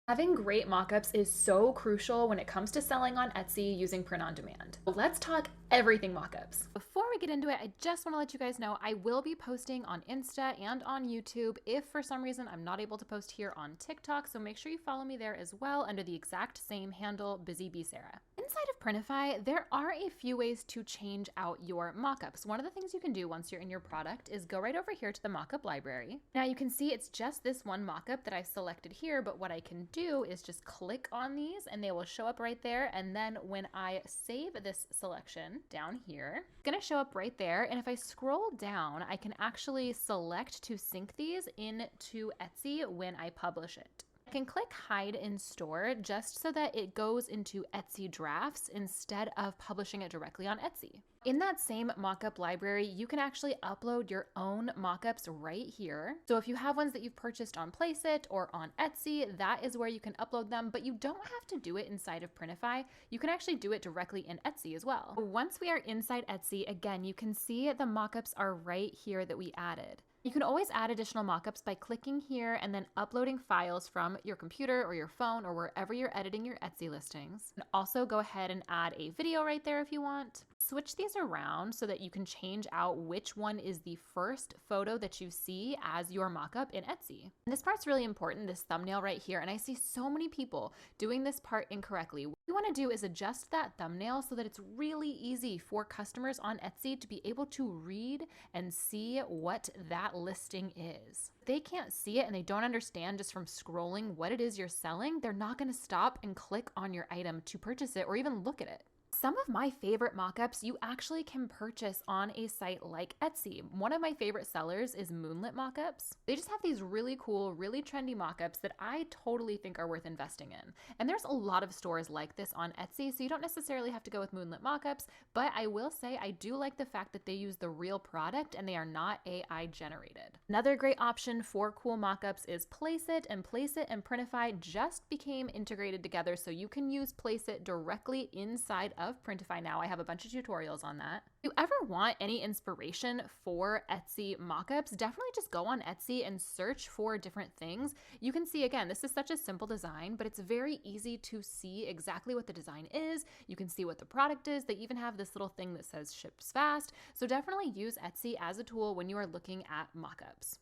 Having great mockups is so crucial when it comes to selling on Etsy using print on demand. Let's talk everything mockups. Before we get into it, I just want to let you guys know I will be posting on Insta and on YouTube if for some reason I'm not able to post here on TikTok, so make sure you follow me there as well under the exact same handle, Busy Bee Sarah. Inside of Printify, there are a few ways to change out your mockups. One of the things you can do once you're in your product is go right over here to the mockup library. Now you can see it's just this one mockup that I selected here, but what I can do is just click on these and they will show up right there. And then when I save this selection down here, it's gonna show up right there. And if I scroll down, I can actually select to sync these into Etsy when I publish it. I can click hide in store just so that it goes into Etsy drafts instead of publishing it directly on Etsy. In that same mockup library, you can actually upload your own mockups right here. So if you have ones that you've purchased on Placeit or on Etsy, that is where you can upload them, but you don't have to do it inside of Printify. You can actually do it directly in Etsy as well. Once we are inside Etsy, again, you can see the mockups are right here that we added. You can always add additional mockups by clicking here and then uploading files from your computer or your phone or wherever you're editing your Etsy listings. And also go ahead and add a video right there if you want. Switch these around so that you can change out which one is the first photo that you see as your mockup in Etsy. And this part's really important, this thumbnail right here, and I see so many people doing this part incorrectly. What you want to do is adjust that thumbnail so that it's really easy for customers on Etsy to be able to read and see what that listing is. If they can't see it and they don't understand just from scrolling what it is you're selling, they're not going to stop and click on your item to purchase it or even look at it. Some of my favorite mockups you actually can purchase on a site like Etsy. One of my favorite sellers is Moonlit Mockups. They just have these really cool, really trendy mockups that I totally think are worth investing in. And there's a lot of stores like this on Etsy, so you don't necessarily have to go with Moonlit Mockups, but I will say I do like the fact that they use the real product and they are not AI generated. Another great option for cool mockups is Placeit, and Placeit and Printify just became integrated together, so you can use Placeit directly inside of Printify now. I have a bunch of tutorials on that. If you ever want any inspiration for Etsy mockups, definitely just go on Etsy and search for different things. You can see, again, this is such a simple design, but it's very easy to see exactly what the design is. You can see what the product is. They even have this little thing that says ships fast. So definitely use Etsy as a tool when you are looking at mockups.